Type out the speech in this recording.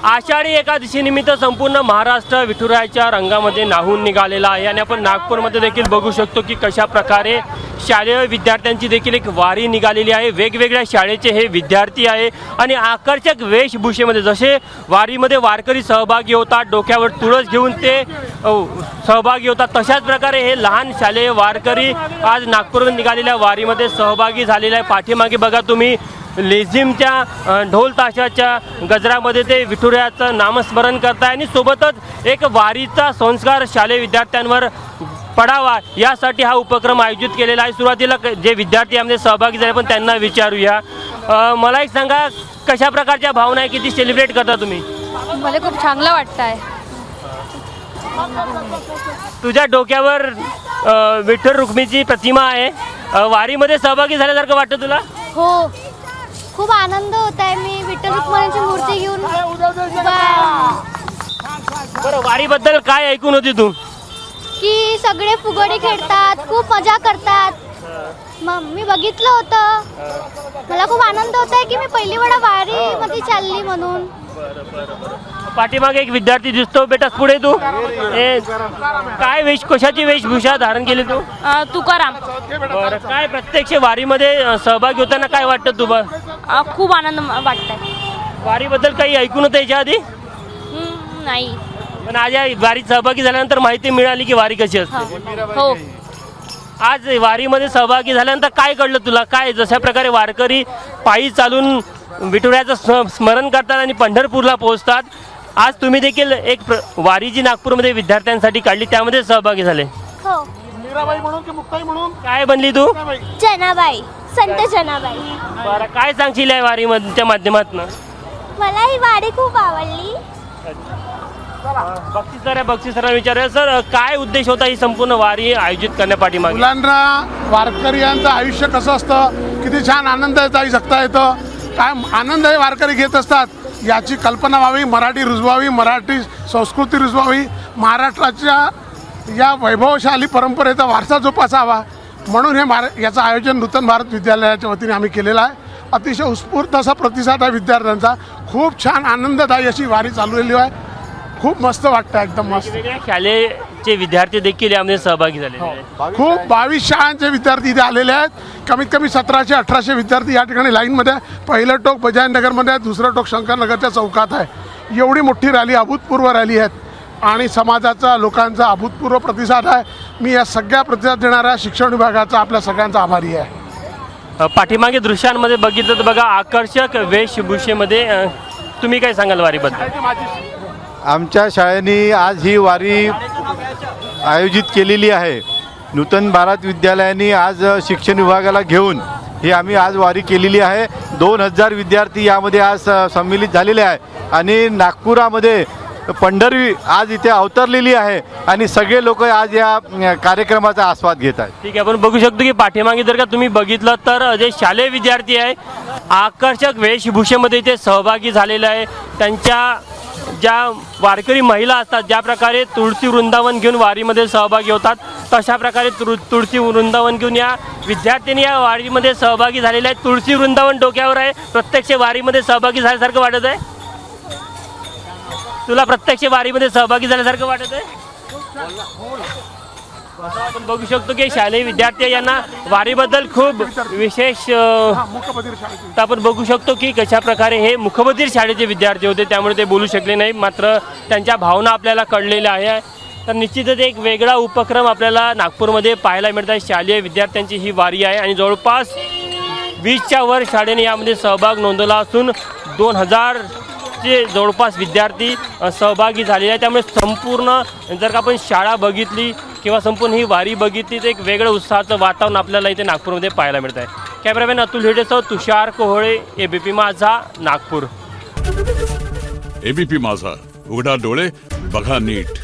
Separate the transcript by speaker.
Speaker 1: आषाढी एकादशी निमित्त संपूर्ण महाराष्ट्र विठुरायाच्या रंगामध्ये न्हाऊन निघालेला आहे आणि आपण नागपूरमध्ये देखील बघू शकतो की कशा प्रकारे शालेय विद्यार्थ्यांची देखील एक वारी निघालेली आहे। वेगवेगळ्या शाळेचे हे विद्यार्थी आहे आणि आकर्षक वेशभूषेमध्ये जसे वारीमध्ये वारकरी सहभागी होतात, डोक्यावर तुळस घेऊन ते सहभागी होतात, तशाच प्रकारे हे लहान शालेय वारकरी आज नागपूरहून निघालेल्या वारीमध्ये सहभागी झालेले आहे। पाठीमागे बघा तुम्ही लेझिमच्या ढोल ताशाच्या गजरामध्ये ते विठुरायाचं नामस्मरण करताय आणि सोबतच एक वारीचा संस्कार शालेय विद्यार्थ्यांवर पडावा यासाठी हा उपक्रम आयोजित केलेला आहे। सुरुवातीला जे विद्यार्थी यामध्ये सहभागी झाले पण त्यांना विचारूया, मला एक सांगा कशा प्रकारच्या भावना आहे, किती सेलिब्रेट करता तुम्ही?
Speaker 2: मला खूप चांगलं वाटतंय।
Speaker 1: तुझ्या डोक्यावर विठ्ठल रुक्मिणीची प्रतिमा आहे, वारीमध्ये सहभागी झाल्यासारखं वाटतं तुला?
Speaker 2: हो, खूप आनंद होत आहे। मी विठ्ठल रुक्मिणीची मूर्ती घेऊन
Speaker 1: बरं, वारीबद्दल काय ऐकून होती तू?
Speaker 2: की सगळे फुगडी खेळतात, खूप मजा करतात। मग मी बघितलं होतं, मला खूप आनंद होत आहे की मी पहिली वेळा वारीमध्ये चालली म्हणून।
Speaker 1: पाठीमागे एक विद्यार्थी दिसतो, बेटा पुढे तू काय कशाची वेशभूषा धारण केली तू?
Speaker 2: तुकाराम।
Speaker 1: बरं, काय प्रत्यक्ष वारीमध्ये सहभागी होताना काय वाटतं तुला?
Speaker 2: खूप आनंद वाटतंय।
Speaker 1: वारीबद्दल काही ऐकून होतं याच्या आधी?
Speaker 2: नाही,
Speaker 1: पण आज या वारीत सहभागी झाल्यानंतर माहिती मिळाली की वारी कशी असते।
Speaker 2: हो,
Speaker 1: आज वारीमध्ये सहभागी झाल्यानंतर काय कळलं तुला? काय जशा प्रकारे वारकरी पायी चालून विठुरायाचं स्मरण करतात आणि पंढरपूरला पोहोचतात, आज तुम्ही देखील एक वारी जी नागपूरमध्ये विद्यार्थ्यांसाठी काढली त्यामध्ये सहभागी झाले।
Speaker 2: हो।
Speaker 3: मीराबाई म्हणून की मुक्ताई म्हणून?
Speaker 1: काय बनली तू?
Speaker 2: जनाबाई, संत जनाबाई।
Speaker 1: बरं, काय सांगशील या वारीच्या माध्यमातून?
Speaker 2: मला ही वारी खूप आवडली।
Speaker 1: बक्षीस सर विचारूया, सर काय उद्देश होता ही संपूर्ण वारी आयोजित करण्यापाठीमागे?
Speaker 3: मुलांना वारकरी यांचं आयुष्य कसं असतं, किती छान आनंददायी जगता येतं, काय आनंद हे वारकरी घेत असतात याची कल्पना व्हावी, मराठी रुजवावी, मराठी संस्कृती रुजवावी, महाराष्ट्राच्या या वैभवशाली परंपरेचा वारसा जोपासावा म्हणून हे याचं आयोजन नूतन भारत विद्यालयाच्या वतीने आम्ही केलेलं आहे। अतिशय उत्स्फूर्त असा प्रतिसाद आहे विद्यार्थ्यांचा, खूप छान आनंददायी अशी वारी चालवलेली आहे, खूप मस्त वाटतं, एकदम मस्त।
Speaker 1: वेगवेगळ्या शाळेचे विद्यार्थी देखील यामध्ये सहभागी झाले आहेत।
Speaker 3: खूप 22 शाळांचे विद्यार्थी इथे आलेले आहेत, कमीत कमी 1700-1800 विद्यार्थी या ठिकाणी लाईनमध्ये आहे। पहिलं टोक बजाजनगरमध्ये आहे, दुसरं टोक शंकरनगरच्या चौकात आहे। एवढी मोठी रॅली, अभूतपूर्व रॅली आहेत आणि समाजाचा लोकांचा अभूतपूर्व प्रतिसाद आहे। मी या सगळ्या प्रतिसाद देणाऱ्या शिक्षण विभागाचा आपल्या सगळ्यांचा आभारी आहे।
Speaker 1: पाठीमागे दृश्यांमध्ये बघितलं तर बघा आकर्षक वेशभूषेमध्ये तुम्ही काय सांगाल वारीबद्दल?
Speaker 4: आमच्या शाळेने आज ही वारी आयोजित केलेली आहे। नूतन भारत विद्यालयाने आज शिक्षण विभागाला घेऊन ही आम्ही आज वारी केलेली आहे। 2000 विद्यार्थी यामध्ये आज सम्मिलित झालेले आहे आणि नागपुरामध्ये पंढरी आज इथे अवतरलेली आहे आणि सगळे लोक आज या कार्यक्रमाचा आस्वाद घेत आहेत।
Speaker 1: ठीक आहे, आपण बघू शकतो की पाठीमागे जर का तुम्ही बघितलं तर जे शालेय विद्यार्थी आहे आकर्षक वेशभूषेमध्ये इथे सहभागी झालेले आहे। त्यांच्या ज्या वारकरी महिला असतात ज्या प्रकारे तुळशी वृंदावन घेऊन वारीमध्ये सहभागी होतात तशा प्रकारे तुळशी वृंदावन घेऊन या विद्यार्थ्यांनी या वारीमध्ये सहभागी झालेले आहेत। तुळशी वृंदावन डोक्यावर आहे, प्रत्यक्ष वारीमध्ये सहभागी झाल्यासारखं वाटत आहे तुला? प्रत्यक्ष वारीमध्ये सहभागी झाल्यासारखं वाटत आहे? आपण बघू शकतो की शालेय विद्यार्थी यांना वारीबद्दल खूप विशेष आपण बघू शकतो की कशा प्रकारे हे मुखबधीर शाळेचे विद्यार्थी होते त्यामुळे ते बोलू शकले नाही, मात्र त्यांच्या भावना आपल्याला कळलेल्या आहे। तर निश्चितच एक वेगळा उपक्रम आपल्याला नागपूरमध्ये पाहायला मिळत आहे। शालेय विद्यार्थ्यांची ही वारी आहे आणि जवळपास 20च्या वर शाळेने यामध्ये सहभाग नोंदवला असून 2000चे जवळपास विद्यार्थी सहभागी झालेले आहे। त्यामुळे संपूर्ण जर का आपण शाळा बघितली किंवा संपूर्ण ही वारी बघितली तर एक वेगळं उत्साहाचं वातावरण आपल्याला इथे नागपूरमध्ये पाहायला मिळत आहे। कॅमेरामॅन अतुल हिडेसह तुषार कोहळे, एबीपी माझा, नागपूर।
Speaker 5: एबीपी माझा, उघडा डोळे बघा नीट।